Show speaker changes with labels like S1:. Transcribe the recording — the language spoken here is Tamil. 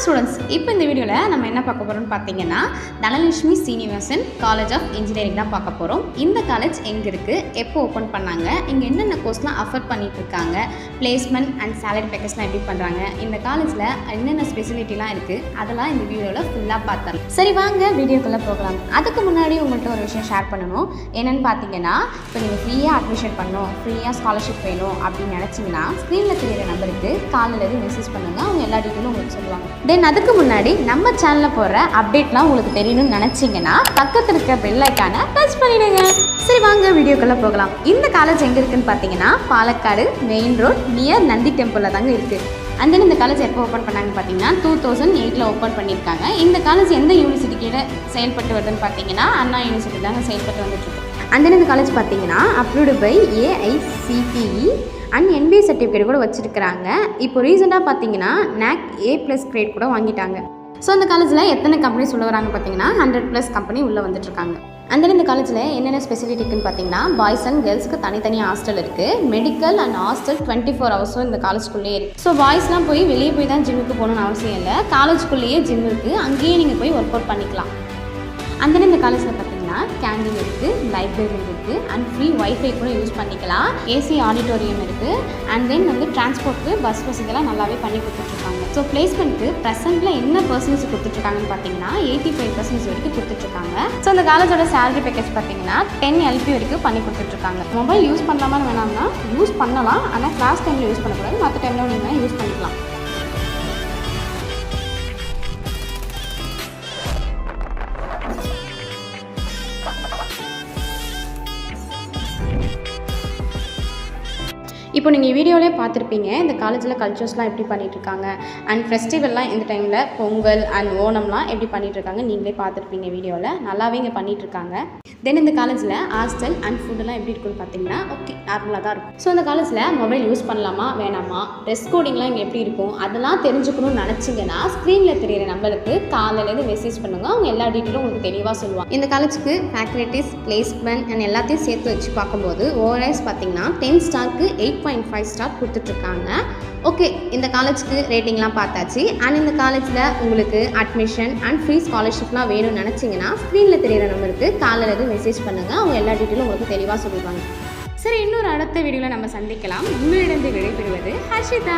S1: ஸ்டூடெண்ட்ஸ், இப்போ இந்த வீடியோவில் நம்ம என்ன பார்க்க போகிறோம்னு பார்த்தீங்கன்னா Dhanalakshmi Srinivasan college of engineering தான் பார்க்க போகிறோம். இந்த காலேஜ் எங்கே இருக்குது, எப்போ ஓப்பன் பண்ணாங்க, இங்கே என்னென்ன கோர்ஸ்லாம் அஃபர் பண்ணிட்டு இருக்காங்க, பிளேஸ்மெண்ட் அண்ட் சேலரி பேக்கேஜ்லாம் எப்படி பண்ணுறாங்க, இந்த காலேஜில் என்னென்ன ஸ்பெசிலிட்டிலாம் இருக்குது, அதெல்லாம் இந்த வீடியோவில் ஃபுல்லாக பார்த்தோம். சரி வாங்க வீடியோக்குள்ளே போகலாம். அதுக்கு முன்னாடி உங்கள்கிட்ட ஒரு விஷயம் ஷேர் பண்ணணும். என்னென்னு பார்த்தீங்கன்னா, இப்போ நீங்கள் ஃப்ரீயாக அட்மிஷன் பண்ணணும், ஃப்ரீயாக ஸ்காலர்ஷிப் வேணும் அப்படின்னு நினச்சிங்கன்னா ஸ்க்ரீனில் தெரியிற நம்பருக்கு காலையில் மெசேஜ் பண்ணுங்கள். அவங்க எல்லா டீட்டெயிலும் உங்களுக்கு சொல்லுவாங்க. தென் அதுக்கு முன்னாடி நம்ம சேனலில் போடுற அப்டேட்லாம் உங்களுக்கு தெரியணும்னு நினச்சிங்கன்னா பக்கத்தில் இருக்க பெல் ஐக்கானை டச் பண்ணிடுங்க. சரி வாங்க வீடியோக்குள்ளே போகலாம். இந்த காலேஜ் எங்கே இருக்குதுன்னு பார்த்தீங்கன்னா Palakkad main road near Nandi டெம்பிளில் தாங்க இருக்குது. அண்ட் தென் இந்த காலேஜ் எப்போ ஓப்பன் பண்ணாங்கன்னு பார்த்தீங்கன்னா 2008 ஓப்பன் பண்ணியிருக்காங்க. இந்த காலேஜ் எந்த யூனிவர்சிட்டி கீழே செயல்பட்டு வருதுன்னு பார்த்தீங்கன்னா அண்ணா யூனிவர்சிட்டி தாங்க செயல்பட்டு வந்துட்டுருக்கு. அண்ட் தென் இந்த காலேஜ் பார்த்தீங்கன்னா approved by AICTE and NBA certificate கூட வச்சுருக்கிறாங்க. இப்போ ரீசெண்டாக பார்த்தீங்கன்னா NAC A+ கிரேட் கூட வாங்கிட்டாங்க. ஸோ அந்த காலேஜில் எத்தனை கம்பெனிஸ் உள்ள வராங்க பார்த்தீங்கன்னா 100+ கம்பெனி உள்ளே வந்துட்டுருக்காங்க. அண்ட் தென் இந்த காலேஜில் என்னென்ன ஸ்பெசிலிட்டி இருக்குன்னு பார்த்தீங்கன்னா பாய்ஸ் அண்ட் கேர்ள்ஸ்க்கு தனித்தனி ஹாஸ்டல் இருக்குது. மெடிக்கல் அண்ட் ஹாஸ்டல் 24 ஹவர்ஸும் இந்த காலேஜ்குள்ளேயே இருக்குது. ஸோ பாய்ஸ்லாம் போய் வெளியே போய் தான் ஜிம்முக்கு போகணுன்னு அவசியம் இல்லை. காலேஜ்குள்ளேயே ஜிம் இருக்குது, அங்கேயே நீங்கள் போய் ஒர்க் அவுட் பண்ணிக்கலாம். அண்ட் தென் இந்த காலேஜில் பார்த்தீங்கன்னா கேண்டீன் இருக்குது, லைப்ரரி இருக்குது அண்ட் ஃப்ரீ வைஃபை கூட யூஸ் பண்ணிக்கலாம். AC ஆடிட்டோரியம் இருக்குது. அண்ட் தென் டிரான்ஸ்போர்ட்டுக்கு பஸ் வசதியெல்லாம் நல்லாவே பண்ணி கொடுத்துட்ருக்காங்க. ஸோ பிளேஸ்மெண்ட்டுக்கு ப்ரெசென்ட்டில் என்ன பர்சன்டேஜ் கொடுத்துட்ருக்காங்கன்னு பார்த்தீங்கன்னா 85% வரைக்கும் கொடுத்துட்ருக்காங்க. ஸோ இந்த காலேஜோட சேலரி பேக்கேஜ் பார்த்தீங்கன்னா 10 LP வரைக்கும் பண்ணி கொடுத்துட்ருக்காங்க. மொபைல் யூஸ் பண்ணலாமான்னு வேணாம்னா யூஸ் பண்ணலாம், ஆனால் கிளாஸ் டைமில் யூஸ் பண்ணக்கூடாது, மற்ற டைமில் நீங்கள் யூஸ் பண்ணிக்கலாம். இப்போ நீங்கள் வீடியோவிலே பார்த்துருப்பீங்க இந்த காலேஜில் கல்ச்சர்ஸ்லாம் எப்படி பண்ணிகிட்ருக்காங்க அண்ட் ஃபெஸ்டிவல்லாம் இந்த டைமில் பொங்கல் அண்ட் ஓணம்லாம் எப்படி பண்ணிகிட்ருக்காங்க நீங்களே பார்த்துருப்பீங்க வீடியோவில். நல்லாவே இங்கே பண்ணிகிட்ருக்காங்க. தென் இந்த காலேஜில் ஹாஸ்டல் அண்ட் ஃபுட்டெல்லாம் எப்படி இருக்குன்னு பார்த்தீங்கன்னா ஓகே நார்மலாக தான் இருக்கும். ஸோ இந்த காலேஜில் மொபைல் யூஸ் பண்ணலாமா வேணாமா, ட்ரெஸ் கோடிங்லாம் இங்கே எப்படி இருக்கும், அதெல்லாம் தெரிஞ்சுக்கணும்னு நினச்சிங்கன்னா ஸ்க்ரீனில் தெரியிற நம்பருக்கு காலையிலேருந்து மெசேஜ் பண்ணுங்கள். அவங்க எல்லா டீட்டெயிலும் உங்களுக்கு தெளிவாக சொல்லுவாங்க. இந்த காலேஜுக்கு ஃபேக்கல்ட்டிஸ், பிளேஸ்மெண்ட் அண்ட் எல்லாத்தையும் சேர்த்து வச்சு பார்க்கும்போது ஓவரால்ஸ் பார்த்தீங்கன்னா 10 ஸ்டாருக்கு 8.5 ஸ்டார் கொடுத்துட்ருக்காங்க. ஓகே, இந்த காலேஜுக்கு ரேட்டிங்லாம் பார்த்தாச்சு. அண்ட் இந்த காலேஜில் உங்களுக்கு அட்மிஷன் அண்ட் ஃப்ரீ ஸ்காலர்ஷிப்லாம் வேணும்னு நினச்சிங்கன்னா ஸ்க்ரீனில் தெரியிற நம்பருக்கு காலையில் மெசேஜ் பண்ணுங்கள். அவங்க எல்லா டீட்டெயிலும் உங்களுக்கு தெளிவாக சொல்லிடுவாங்க. சரி, இன்னொரு அடுத்த வீடியோவில் நம்ம சந்திக்கலாம். உங்களிடம் விடைபெறுவது ஹர்ஷிதா.